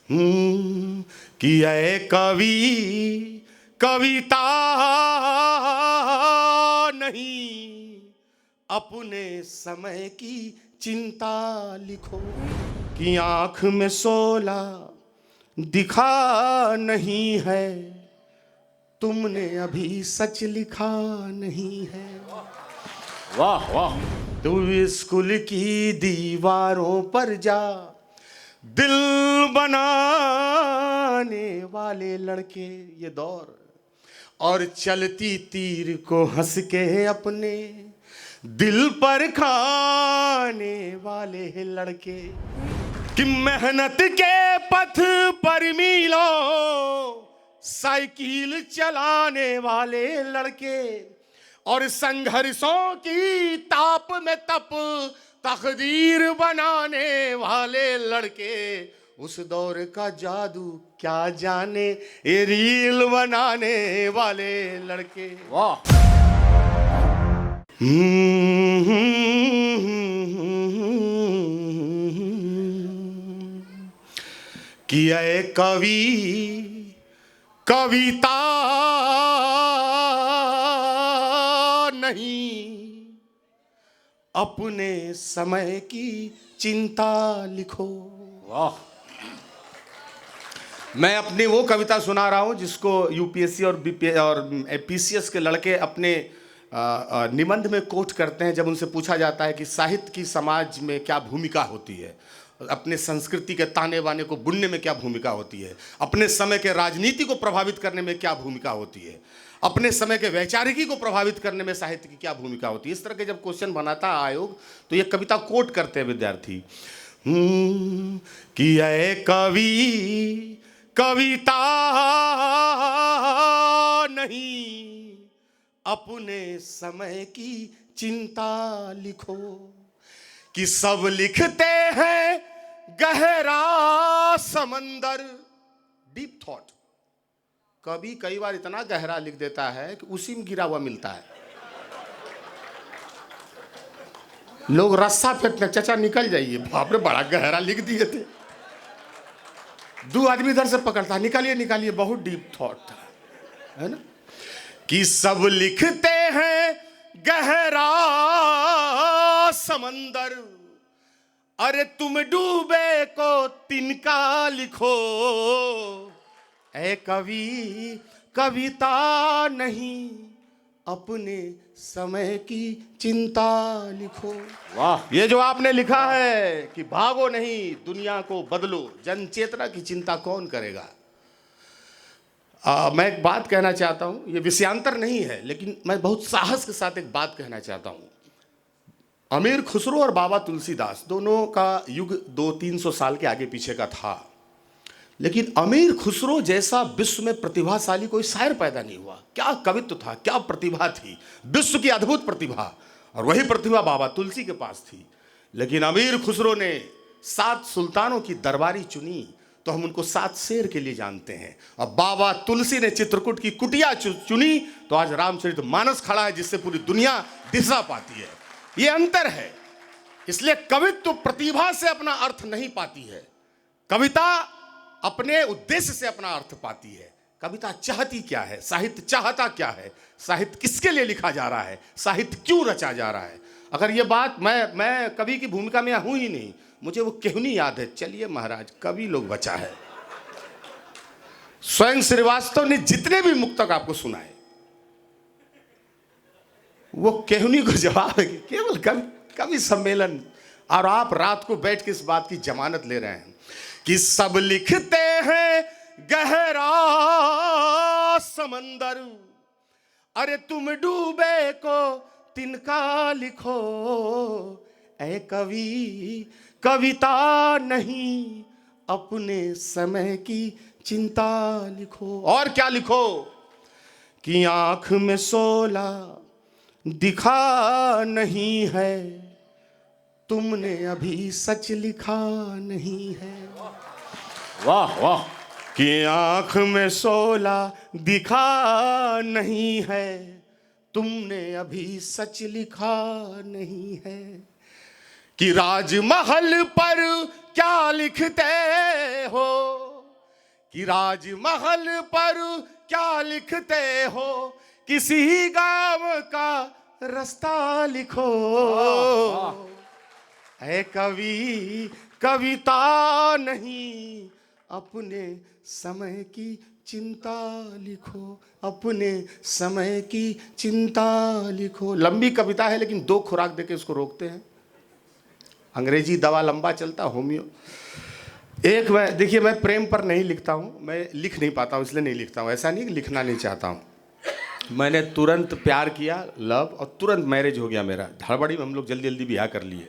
कि ऐ कवि कविता नहीं, अपने समय की चिंता लिखो। कि आंख में शोला दिखा नहीं है, तुमने अभी सच लिखा नहीं है। वाह वाह। तू स्कूल की दीवारों पर जा, दिल बनाने वाले लड़के ये दौर, और चलती तीर को हंस के अपने दिल पर खाने वाले लड़के। कि मेहनत के पथ पर मीलों साइकिल चलाने वाले लड़के, और संघर्षों की ताप में तप तकदीर बनाने वाले लड़के। उस दौर का जादू क्या जाने ये रील बनाने वाले लड़के। वाह। कि ऐ कवि कविता नहीं, अपने समय की चिंता लिखो। वाह। मैं अपनी वो कविता सुना रहा हूं जिसको यूपीएससी और पीसीएस के लड़के अपने निबंध में कोट करते हैं। जब उनसे पूछा जाता है कि साहित्य की समाज में क्या भूमिका होती है, अपने संस्कृति के ताने बाने को बुनने में क्या भूमिका होती है, अपने समय के राजनीति को प्रभावित करने में क्या भूमिका होती है, अपने समय के वैचारिकी को प्रभावित करने में साहित्य की क्या भूमिका होती है, इस तरह के जब क्वेश्चन बनाता है आयोग तो ये कविता कोट करते हैं विद्यार्थी। कि ऐ कवि कविता नहीं, अपने समय की चिंता लिखो। कि सब लिखते हैं गहरा समंदर, डीप थॉट। कभी कई बार इतना गहरा लिख देता है कि उसी में गिरा हुआ मिलता है। लोग रस्सा फेंकते, चाचा निकल जाइए, बाप रे बड़ा गहरा लिख दिए थे। दो आदमी इधर से पकड़ता, निकालिए निकालिए, बहुत डीप थॉट था, है ना। कि सब लिखते हैं गहरा समंदर, अरे तुम डूबे को तिनका लिखो। ऐ कवि कविता नहीं, अपने समय की चिंता लिखो। वाह। ये जो आपने लिखा है कि भागो नहीं दुनिया को बदलो, जन चेतना की चिंता कौन करेगा। मैं एक बात कहना चाहता हूं, ये विषयांतर नहीं है लेकिन मैं बहुत साहस के साथ एक बात कहना चाहता हूं। अमीर खुसरो और बाबा तुलसीदास दोनों का युग 200-300 साल के आगे पीछे का था, लेकिन अमीर खुसरो जैसा विश्व में प्रतिभाशाली कोई शायर पैदा नहीं हुआ। क्या कवित्व था, क्या प्रतिभा थी, विश्व की अद्भुत प्रतिभा, और वही प्रतिभा बाबा तुलसी के पास थी। लेकिन अमीर खुसरो ने 7 सुल्तानों की दरबारी चुनी तो हम उनको 7 शेर के लिए जानते हैं, और बाबा तुलसी ने चित्रकूट की कुटिया चुनी तो आज रामचरितमानस खड़ा है जिससे पूरी दुनिया दिशा पाती है। ये अंतर है। इसलिए कवित्व प्रतिभा से अपना अर्थ नहीं पाती है, कविता अपने उद्देश्य से अपना अर्थ पाती है। कविता चाहती क्या है, साहित्य चाहता क्या है, साहित्य किसके लिए लिखा जा रहा है, साहित्य क्यों रचा जा रहा है। अगर ये बात मैं कवि की भूमिका में हूं ही नहीं, मुझे वो केहुनी याद है। चलिए महाराज, कवि लोग बचा है। स्वयं श्रीवास्तव ने जितने भी मुक्तक आपको सुनाए, वो केहुनी को जवाब है कि केवल कवि सम्मेलन, और आप रात को बैठ के इस बात की जमानत ले रहे हैं कि सब लिखते हैं गहरा समंदर, अरे तुम डूबे को तिनका लिखो। ऐ कवि कविता नहीं, अपने समय की चिंता लिखो। और क्या लिखो। कि आंख में शोला दिखा नहीं है, तुमने अभी सच लिखा नहीं है। वाह वाह। कि आंख में शोला दिखा नहीं है, तुमने अभी सच लिखा नहीं है। कि राजमहल पर क्या लिखते हो, कि राजमहल पर क्या लिखते हो, किसी गांव का रास्ता लिखो। है कवि कविता नहीं, अपने समय की चिंता लिखो, अपने समय की चिंता लिखो। लंबी कविता है लेकिन 2 खुराक देके इसको रोकते हैं। अंग्रेजी दवा लंबा चलता, होमियो। एक मैं देखिए, मैं प्रेम पर नहीं लिखता हूँ, मैं लिख नहीं पाता हूँ इसलिए नहीं लिखता हूँ। ऐसा नहीं कि लिखना नहीं चाहता हूँ। मैंने तुरंत प्यार किया, लव, और तुरंत मैरिज हो गया मेरा। हड़बड़ी में हम लोग जल्दी जल्दी ब्याह कर लिए।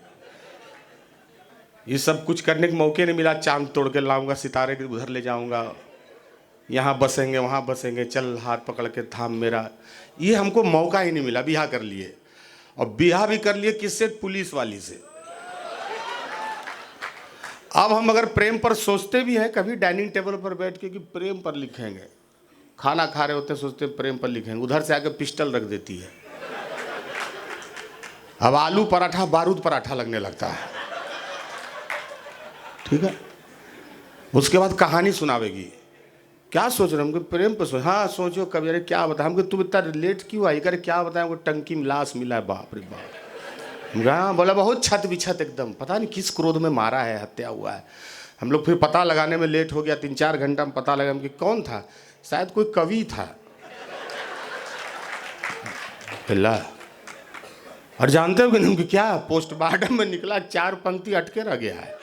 ये सब कुछ करने के मौके नहीं मिला। चांद तोड़ के लाऊंगा, सितारे के उधर ले जाऊंगा, यहाँ बसेंगे वहाँ बसेंगे, चल हाथ पकड़ के थाम मेरा, ये हमको मौका ही नहीं मिला। ब्याह कर लिए, और ब्याह भी कर लिए किससे? पुलिस वाली से। अब हम अगर प्रेम पर सोचते भी हैं कभी डाइनिंग टेबल पर बैठ के कि प्रेम पर लिखेंगे, खाना खा रहे होते हैं सोचते हैं प्रेम पर लिखेंगे, उधर से आके पिस्टल रख देती है। अब आलू पराठा बारूद पराठा लगने लगता है। ठीक है, उसके बाद कहानी सुनावेगी। क्या सोच रहे हम? प्रेम पर सोच। हाँ सोचो कभी। अरे क्या बताएं हमको, तुम इतना लेट क्यों आई? करे क्या बताएं, वो टंकी में लाश मिला है। बाप रे बाप। हाँ बोला बहुत छत बिछत एकदम, पता नहीं किस क्रोध में मारा है, हत्या हुआ है। हम लोग फिर पता लगाने में लेट हो गया, 3-4 घंटा में पता लगा कि कौन था। शायद कोई कवि था। और जानते हो कि नहीं कि क्या पोस्टमार्टम में निकला, 4 पंक्ति अटके रह गया है।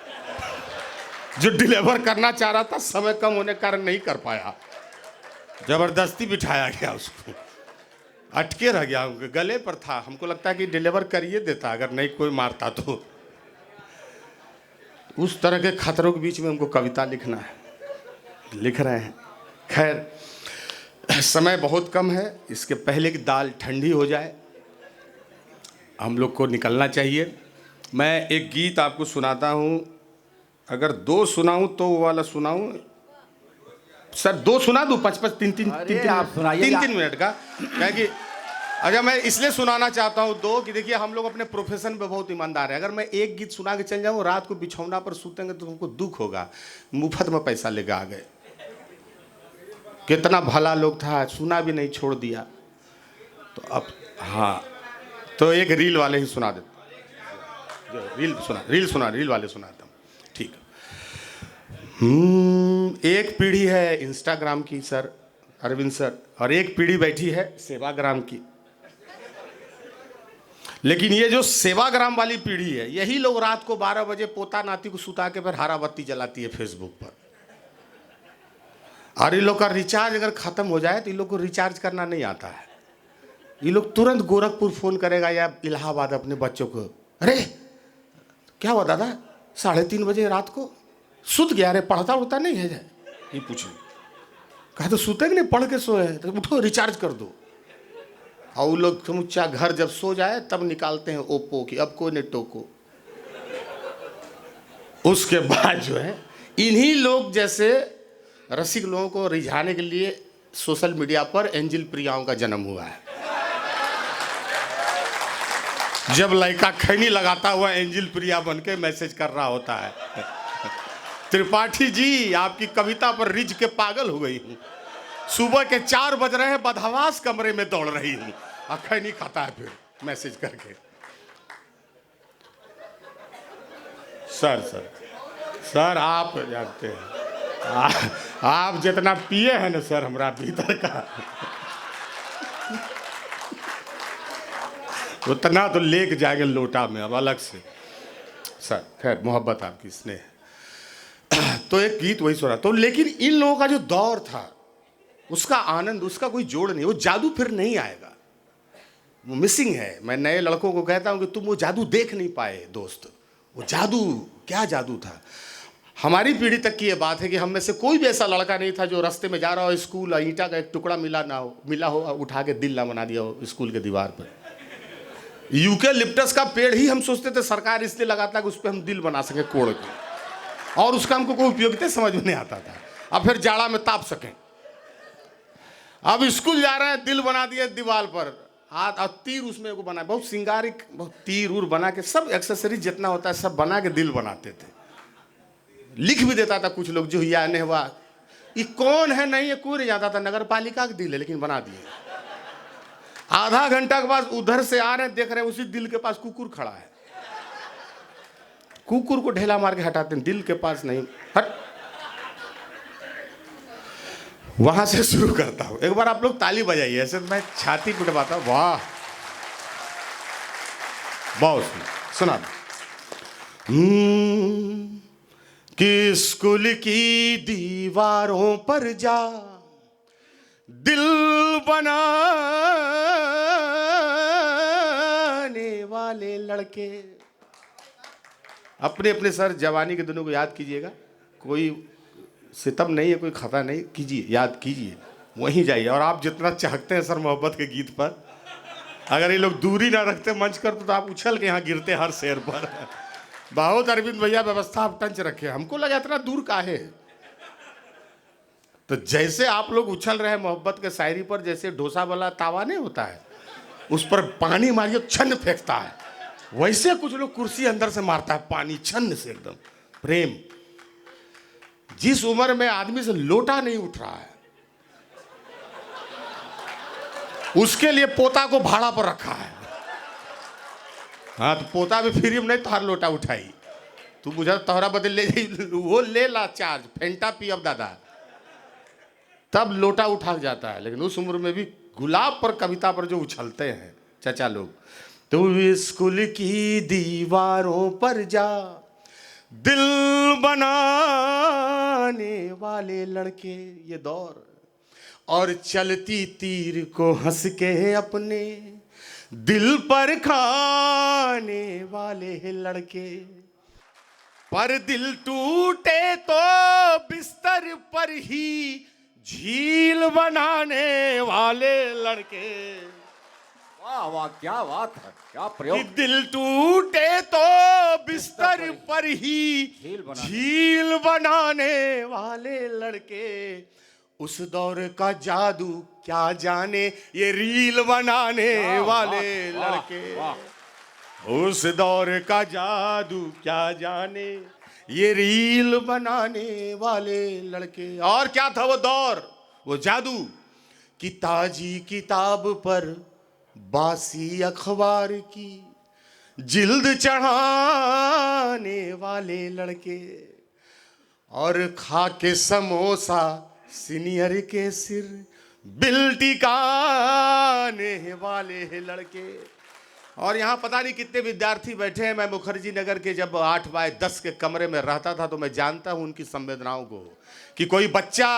जो डिलीवर करना चाह रहा था, समय कम होने के कारण नहीं कर पाया, जबरदस्ती बिठाया गया उसको, अटके रह गया, उनके गले पर था। हमको लगता है कि डिलीवर करिए देता अगर नहीं कोई मारता तो। उस तरह के खतरों के बीच में हमको कविता लिखना है, लिख रहे हैं। खैर समय बहुत कम है, इसके पहले कि दाल ठंडी हो जाए हम लोग को निकलना चाहिए। मैं एक गीत आपको सुनाता हूँ, अगर 2 सुनाऊं तो वो वाला सुनाऊं सर? 2 सुना दूं? 5-5 3-3 मिनट का? क्या कि अच्छा मैं इसलिए सुनाना चाहता हूं 2 कि देखिए हम लोग अपने प्रोफेशन पे बहुत ईमानदार है। अगर मैं एक गीत सुना के चल जाऊं, रात को बिछौना पर सूतेंगे तो हमको दुख होगा, मुफ्त में पैसा लेकर आ गए। कितना भला लोग था, सुना भी नहीं, छोड़ दिया। तो अब हाँ, तो एक रील वाले ही सुना देते। रील वाले सुनाता हूँ। ठीक। एक पीढ़ी है इंस्टाग्राम की सर, अरविंद सर, और एक पीढ़ी बैठी है सेवाग्राम की। लेकिन ये जो सेवाग्राम वाली पीढ़ी है, यही लोग रात को 12 बजे पोता नाती को सुता के फिर हरा बत्ती जलाती है फेसबुक पर। और ये लोग का रिचार्ज अगर खत्म हो जाए तो ये लोग को रिचार्ज करना नहीं आता है। ये लोग तुरंत गोरखपुर फोन करेगा या इलाहाबाद अपने बच्चों को, अरे क्या हुआ दादा 3:30 बजे रात को सुत गया? अरे पढ़ता उड़ता नहीं है? ये पूछे। कहा तो सुते कि नहीं, पढ़ के सोए हैं, तो उठो रिचार्ज कर दो। और वो लोग समूचा घर जब सो जाए तब निकालते हैं ओप्पो की, अब कोई ने टोको। उसके बाद जो है इन्हीं लोग जैसे रसिक लोगों को रिझाने के लिए सोशल मीडिया पर एंजिल प्रियाओं का जन्म हुआ है। जब लड़का खैनी लगाता हुआ एंजिल प्रिया बन के मैसेज कर रहा होता है, त्रिपाठी जी आपकी कविता पर रिझ के पागल हो गई हूँ, सुबह के 4 बज रहे हैं, बदहवास कमरे में दौड़ रही हूँ। खैनी खाता है फिर मैसेज करके। सर आप जानते हैं, आप जितना पिए हैं ना सर हमारा भीतर का, उतना तो लेके जाएंगे लोटा में अब अलग से। सर खैर मोहब्बत आपकी स्नेह। तो एक गीत वही सुना तो, लेकिन इन लोगों का जो दौर था उसका आनंद, उसका कोई जोड़ नहीं, वो जादू फिर नहीं आएगा, वो मिसिंग है। मैं नए लड़कों को कहता हूं कि तुम वो जादू देख नहीं पाए दोस्त। वो जादू क्या जादू था? हमारी पीढ़ी तक की ये बात है कि हम में से कोई भी ऐसा लड़का नहीं था जो रास्ते में जा रहा हो, स्कूल ईंटा का एक टुकड़ा मिला हो उठा के दिल ना बना दिया हो स्कूल के दीवार पर। यूकेलिप्टस का पेड़ ही हम सोचते थे सरकार इसलिए लगाता है कि उस पर हम दिल बना सके कोड़ के, और उसका हमको कोई उपयोगिता समझ में नहीं आता था। अब फिर जाड़ा में ताप सकें। अब स्कूल जा रहे हैं, दिल बना दिए दीवार पर, हाथ और तीर उसमें को बना, बहुत सिंगारिक, बहुत तीर उर बना के, सब एक्सेसरीज जितना होता है सब बना के दिल बनाते थे। लिख भी देता था कुछ लोग, जो या ने हुआ ये कौन है नहीं, ये कोई नहीं जानता था, नगर पालिका का दिल है लेकिन बना दिए। आधा घंटा के बाद उधर से आ रहे हैं, देख रहे हैं उसी दिल के पास कुकुर खड़ा है। कुकुर को ढेला मार के हटाते हैं, दिल के पास नहीं, हट। वहां से शुरू करता हूं। एक बार आप लोग ताली बजाइए, ऐसे मैं छाती पिटवाता हूं। वाह, बहुत सुना। कि स्कूल की दीवारों पर जा दिल बनाने वाले लड़के। अपने अपने सर जवानी के दिनों को याद कीजिएगा, कोई सितम नहीं है, कोई खता नहीं, कीजिए, याद कीजिए, वहीं जाइए। और आप जितना चाहते हैं सर मोहब्बत के गीत पर, अगर ये लोग दूरी ना रखते मंच कर तो आप उछल के यहाँ गिरते हर शेर पर। बहुत अरविंद भैया व्यवस्था आप टंच रखे, हमको लगा इतना दूर काहे। तो जैसे आप लोग उछल रहे हैं मोहब्बत के शायरी पर, जैसे डोसा वाला तावा नहीं होता है, उस पर पानी मारियो छन्न फेंकता है, वैसे कुछ लोग कुर्सी अंदर से मारता है पानी छन्न से, एकदम प्रेम। जिस उम्र में आदमी से लोटा नहीं उठ रहा है, उसके लिए पोता को भाड़ा पर रखा है। हाँ, तो पोता भी फ्री में नहीं, तोहर लोटा उठाई, तू बुझा तोहरा बदल ले जाई, वो ले ला चार्ज, फेंटा पी अब दादा, तब लोटा उठा जाता है। लेकिन उस उम्र में भी गुलाब पर कविता पर जो उछलते हैं चाचा लोग, तो स्कूल की दीवारों पर जा दिल बनाने वाले लड़के, ये दौर। और चलती तीर को हंस के अपने दिल पर खाने वाले लड़के। पर दिल टूटे तो बिस्तर पर ही झील बनाने वाले लड़के। वाह वाह, क्या बात है, क्या प्रयोग। दिल टूटे तो बिस्तर पर ही झील बनाने वाले लड़के। उस दौर का जादू क्या जाने ये रील बनाने वाले लड़के। उस दौर का जादू क्या जाने ये रील बनाने वाले लड़के। और क्या था वो दौर, वो जादू कि ताजी किताब पर बासी अखबार की जिल्द चढ़ाने वाले लड़के। और खा के समोसा सीनियर के सिर बिल टिकाने वाले लड़के। और यहाँ पता नहीं कितने विद्यार्थी बैठे हैं। मैं मुखर्जी नगर के जब 8x10 के कमरे में रहता था तो मैं जानता हूँ उनकी संवेदनाओं को। कि कोई बच्चा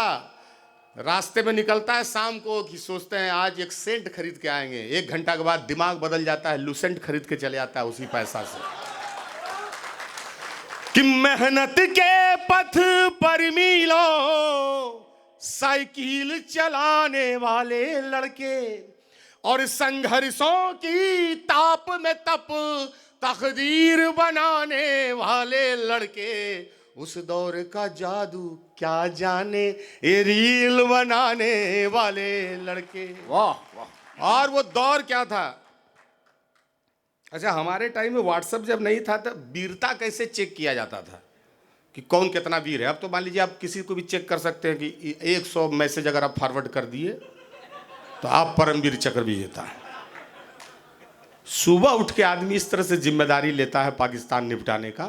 रास्ते में निकलता है शाम को कि सोचते हैं आज एक सेंट खरीद के आएंगे, 1 घंटा के बाद दिमाग बदल जाता है, लूसेंट खरीद के चले आता है उसी पैसा से। कि मेहनत के पथ पर मीलों साइकिल चलाने वाले लड़के। और संघर्षों की ताप में तप तकदीर बनाने वाले लड़के। उस दौर का जादू क्या जाने ये रील बनाने वाले लड़के। वाह वाह। और वो दौर क्या था। अच्छा, हमारे टाइम में व्हाट्सएप जब नहीं था तब वीरता कैसे चेक किया जाता था कि कौन कितना वीर है। अब तो मान लीजिए आप किसी को भी चेक कर सकते हैं कि 100 मैसेज अगर आप फॉरवर्ड कर दिए तो आप परमवीर चक्र विजेता है। सुबह उठ के आदमी इस तरह से जिम्मेदारी लेता है पाकिस्तान निपटाने का।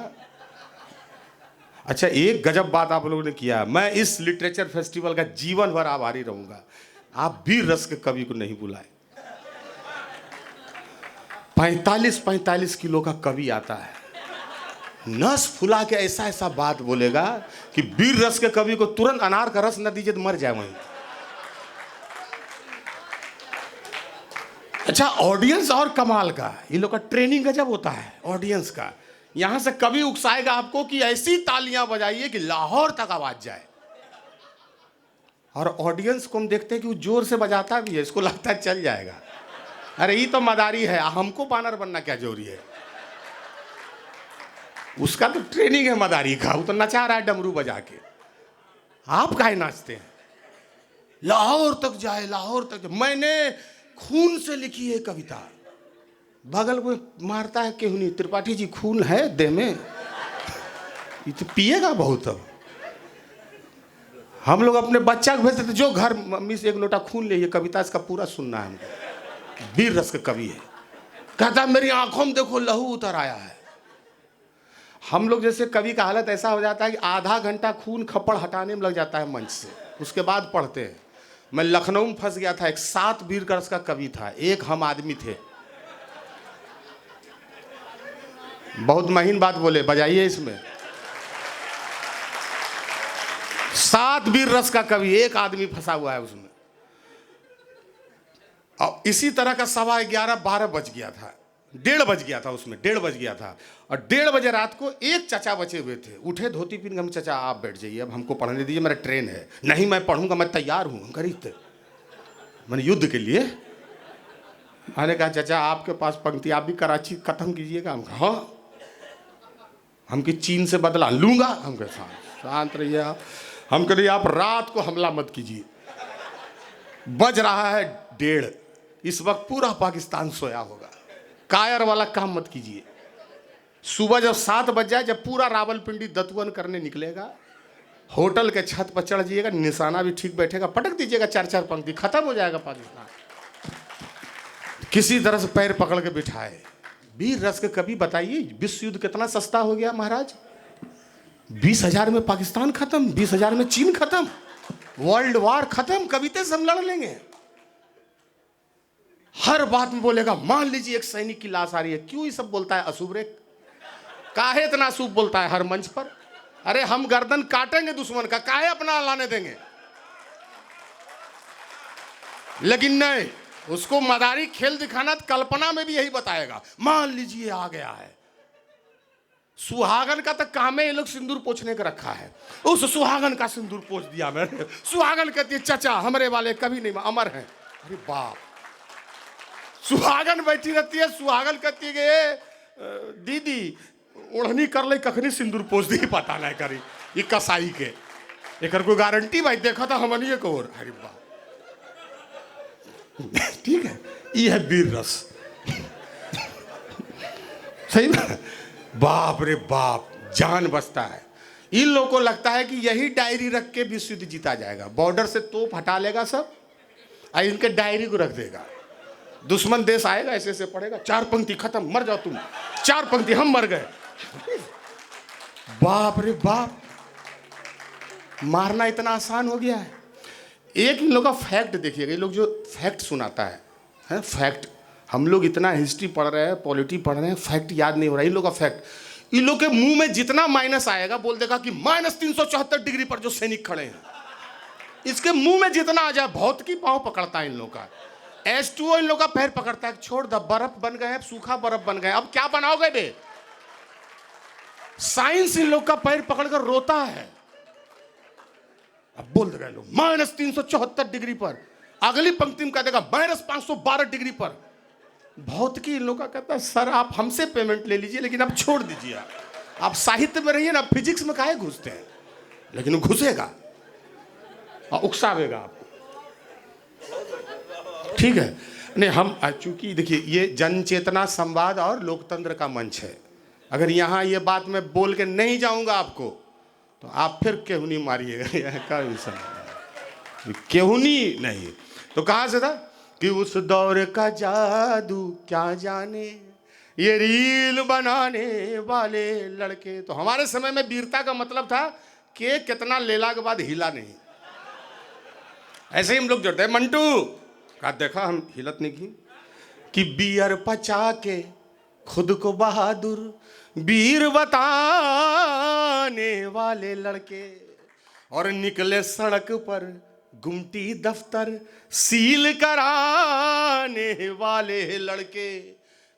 अच्छा, एक गजब बात आप लोगों ने किया, मैं इस लिटरेचर फेस्टिवल का जीवन भर आभारी रहूंगा। आप वीर रस के कवि को नहीं बुलाए। 45 किलो का कवि आता है, नस फुला के ऐसा ऐसा बात बोलेगा कि वीर रस के कवि को तुरंत अनार का रस न दीजिए तो मर जाए वहीं। अच्छा, ऑडियंस और कमाल का, ये लोग का ट्रेनिंग गजब होता है ऑडियंस का। यहां से कवि उकसाएगा आपको कि ऐसी तालियां बजाइए कि लाहौर तक आवाज जाए। और ऑडियंस को हम देखते हैं कि वो जोर से बजाता भी है, इसको लगता है चल जाएगा। अरे ये तो मदारी है, हमको बानर बनना क्या जरूरी है। उसका तो ट्रेनिंग है मदारी का, वो तो नचा रहा है डमरू बजा के। आप काहे नाचते हैं। लाहौर तक जाए, लाहौर तक जाए। मैंने खून से लिखी है कविता। बगल में मारता है क्यों नहीं, त्रिपाठी जी खून है देह में, ये तो पिएगा बहुत। अब हम लोग अपने बच्चा को भेजते थे, जो घर मम्मी से एक लोटा खून ले, ये कविता इसका पूरा सुनना है हमको। वीर रस का कवि है, कहता है मेरी आंखों में देखो लहू उतर आया है। हम लोग जैसे कवि का हालत ऐसा हो जाता है कि आधा घंटा खून खप्पड़ हटाने में लग जाता है मंच से, उसके बाद पढ़ते हैं। मैं लखनऊ में फंस गया था, एक 7 वीर रस का कवि था, एक हम आदमी थे। बहुत महीन बात बोले, बजाइए इसमें। 7 वीर रस का कवि, एक आदमी फंसा हुआ है उसमें। और इसी तरह का 11:15 12 बज गया था, 1:30 बज गया था उसमें, 1:30 बज गया था। और 1:30 बजे रात को एक चचा बचे हुए थे, उठे धोती पीन, हम चचा आप बैठ जाइए, अब हमको पढ़ने दीजिए, मेरा ट्रेन है। नहीं मैं पढ़ूंगा, मैं तैयार हूँ गरीब, मैंने युद्ध के लिए। मैंने कहा चचा आपके पास पंक्ति, आप भी कराची खत्म कीजिएगा। हम कहा हाँ, हम कि चीन से बदला लूंगा। हम कहे शांत रहिए आप। हम कह रही आप रात को हमला मत कीजिए। बज रहा है 1:30, इस वक्त पूरा पाकिस्तान सोया होगा, कायर वाला काम मत कीजिए। सुबह जब 7 बज जाए, जब पूरा रावलपिंडी दतुअन करने निकलेगा, होटल के छत पर चढ़ जाइएगा, निशाना भी ठीक बैठेगा, पटक दीजिएगा 4-4 पंक्ति, खत्म हो जाएगा पाकिस्तान। किसी तरह से पैर पकड़ के बिठाए। वीर रस के कवि, बताइए विश्व युद्ध कितना सस्ता हो गया महाराज। 20,000 में पाकिस्तान खत्म, 20,000 में चीन खत्म, वर्ल्ड वार खत्म, कविते से हम लड़ लेंगे। हर बात में बोलेगा, मान लीजिए एक सैनिक की लाश आ रही है, क्यों ये सब बोलता है अशुभ रे, काहे इतना अशुभ बोलता है हर मंच पर। अरे हम गर्दन काटेंगे दुश्मन का, काहे अपना लाने देंगे। लेकिन नहीं, उसको मदारी खेल दिखाना, कल्पना में भी यही बताएगा, मान लीजिए आ गया है। सुहागन का तो काम है ये लोग सिंदूर पोछने का रखा है, उस सुहागन का सिंदूर पोछ दिया मैंने। सुहागन कहती है चचा हमारे वाले कभी नहीं अमर हैं। अरे बाप, सुहागन बैठी रहती है, सुहागन कहती है दीदी ओढ़नी कर ले, कखनी सिंदूर पोछ दी, पता नहीं करी ये कसाई के, एक कोई गारंटी भाई देखा था हमनिए को। अरे बाप, ठीक है, ये है वीर रस। सही बात, बाप रे बाप, जान बचता है। इन लोगों को लगता है कि यही डायरी रख के विश्व युद्ध जीता जाएगा, बॉर्डर से तोप हटा लेगा सब और इनके डायरी को रख देगा। दुश्मन देश आएगा, ऐसे ऐसे पड़ेगा, 4 पंक्ति खत्म, मर जाओ तुम, 4 पंक्ति हम मर गए। बाप रे बाप, मारना इतना आसान हो गया है। एक इन लोग का फैक्ट देखिएगा, ये लोग जो फैक्ट सुनाता है फैक्ट, हम लोग इतना हिस्ट्री पढ़ रहे हैं, पॉलिटी पढ़ रहे हैं, फैक्ट याद नहीं हो रहा है। इन लोग का फैक्ट, इन लोग के मुंह में जितना माइनस आएगा बोल देगा कि -374 डिग्री पर जो सैनिक खड़े हैं, इसके मुंह में जितना आ जाए, भौतिकी पांव पकड़ता है इन लोग का। H2O इन लोग का पैर पकड़ता है, छोड़ द बर्फ बन गए, सूखा बर्फ बन गए, अब क्या बनाओगे बे। साइंस इन लोग का पैर पकड़कर रोता है। अब बोल देगा लोग -374 डिग्री पर, अगली पंक्ति में कह देगा -512 डिग्री पर। भौतिकी इन लोग का कहता है सर आप हमसे पेमेंट ले लीजिए, लेकिन अब छोड़ दीजिए, आप साहित्य में रहिए ना, फिजिक्स में काहे घुसते हैं। लेकिन वो घुसेगा और उकसावेगा आपको, ठीक है। नहीं, हम चूंकि देखिए ये जन चेतना संवाद और लोकतंत्र का मंच है, अगर यहाँ ये बात मैं बोल के नहीं जाऊंगा आपको, तो आप फिर केहुनी मारिएगा। केहुनी नहीं तो कहाँ से था कि उस दौर का जादू क्या जाने ये रील बनाने वाले लड़के। तो हमारे समय में वीरता का मतलब था कि कितना लेला के बाद हिला नहीं। ऐसे ही हम लोग जोड़ते हैं, मंटू का देखा हम हिलत नहीं की, कि बियर पचा के खुद को बहादुर वीर बताने वाले लड़के, और निकले सड़क पर गुमटी दफ्तर सील कराने वाले लड़के,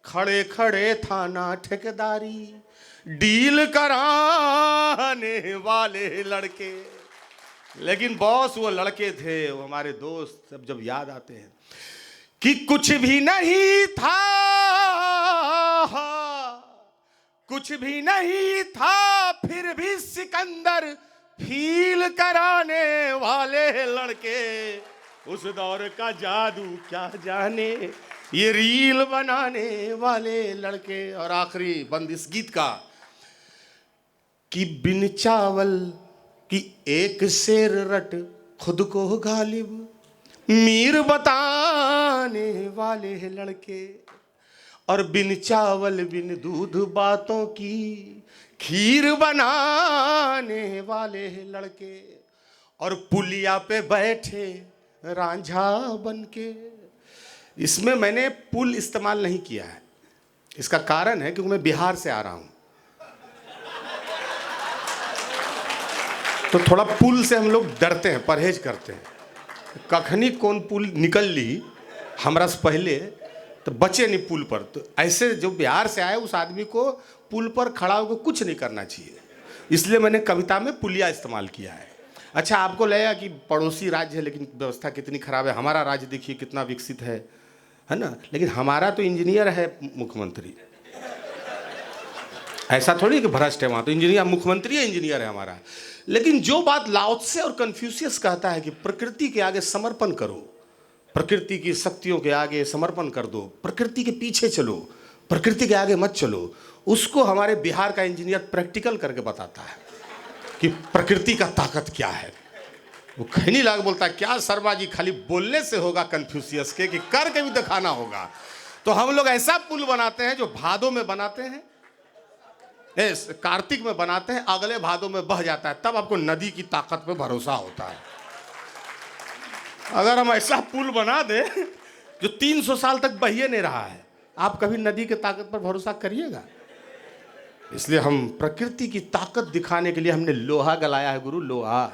खड़े खड़े थाना ठेकेदारी डील कराने वाले लड़के। लेकिन बॉस वो लड़के थे, वो हमारे दोस्त सब जब याद आते हैं कि कुछ भी नहीं था, कुछ भी नहीं था, फिर भी सिकंदर फील कराने वाले लड़के, उस दौर का जादू क्या जाने ये रील बनाने वाले लड़के। और आखिरी बंद इस गीत का कि बिन चावल कि एक शेर रट खुद को गालिब, मीर बताने वाले हैं लड़के, और बिन चावल बिन दूध बातों की खीर बनाने वाले हैं लड़के, और पुलिया पे बैठे रांझा बनके। इसमें मैंने पुल इस्तेमाल नहीं किया है, इसका कारण है क्योंकि मैं बिहार से आ रहा हूं, तो थोड़ा पुल से हम लोग डरते हैं, परहेज करते हैं। कखनी कौन पुल निकल ली हमरा से पहले तो बचे नहीं पुल पर। तो ऐसे जो बिहार से आए उस आदमी को पुल पर खड़ा होकर कुछ नहीं करना चाहिए, इसलिए मैंने कविता में पुलिया इस्तेमाल किया है। अच्छा, आपको लगेगा कि पड़ोसी राज्य है लेकिन व्यवस्था कितनी खराब है, हमारा राज्य देखिए कितना विकसित है ना। लेकिन हमारा तो इंजीनियर है मुख्यमंत्री, ऐसा थोड़ी कि भ्रष्ट है वहाँ, तो इंजीनियर मुख्यमंत्री है, इंजीनियर है हमारा। लेकिन जो बात लाओ त्से और कन्फ्यूशियस कहता है कि प्रकृति के आगे समर्पण करो, प्रकृति की शक्तियों के आगे समर्पण कर दो, प्रकृति के पीछे चलो, प्रकृति के आगे मत चलो, उसको हमारे बिहार का इंजीनियर प्रैक्टिकल करके बताता है कि प्रकृति का ताकत क्या है। वो खैनी लाग बोलता है, क्या शर्मा जी खाली बोलने से होगा कन्फ्यूशियस के, कि करके भी दिखाना होगा। तो हम लोग ऐसा पुल बनाते हैं जो भादों में बनाते हैं, कार्तिक में बनाते हैं, अगले भादों में बह जाता है, तब आपको नदी की ताकत पे भरोसा होता है। अगर हम ऐसा पुल बना दें जो 300 साल तक बहिए नहीं रहा है, आप कभी नदी की ताकत पर भरोसा करिएगा। इसलिए हम प्रकृति की ताकत दिखाने के लिए हमने लोहा गलाया है गुरु, लोहा।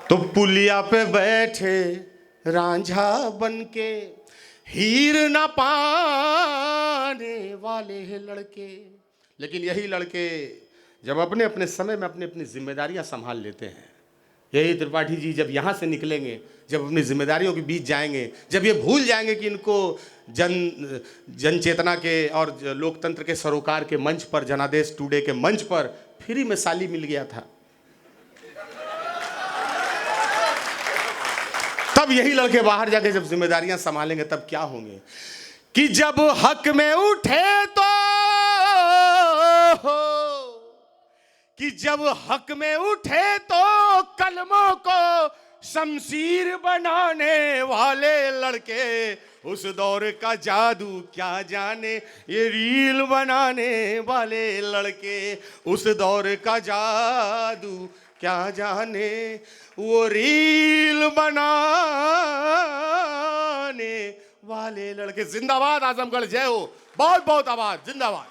तो पुलिया पे बैठे रांझा बनके हीर ना पाने वाले हैं लड़के। लेकिन यही लड़के जब अपने अपने समय में अपनी अपनी जिम्मेदारियां संभाल लेते हैं, यही त्रिपाठी जी जब यहाँ से निकलेंगे, जब अपनी जिम्मेदारियों के बीच जाएंगे, जब ये भूल जाएंगे कि इनको जन चेतना के और लोकतंत्र के सरोकार के मंच पर, जनादेश टुडे के मंच पर फ्री में साली मिल गया था, तब यही लड़के बाहर जाके जब जिम्मेदारियां संभालेंगे तब क्या होंगे कि जब हक में उठे तो, कि जब हक में उठे तो कलमों को शमशीर बनाने वाले लड़के, उस दौर का जादू क्या जाने ये रील बनाने वाले लड़के, उस दौर का जादू क्या जाने वो रील बनाने वाले लड़के। जिंदाबाद आजमगढ़, जय हो, बहुत बहुत आबाद, जिंदाबाद।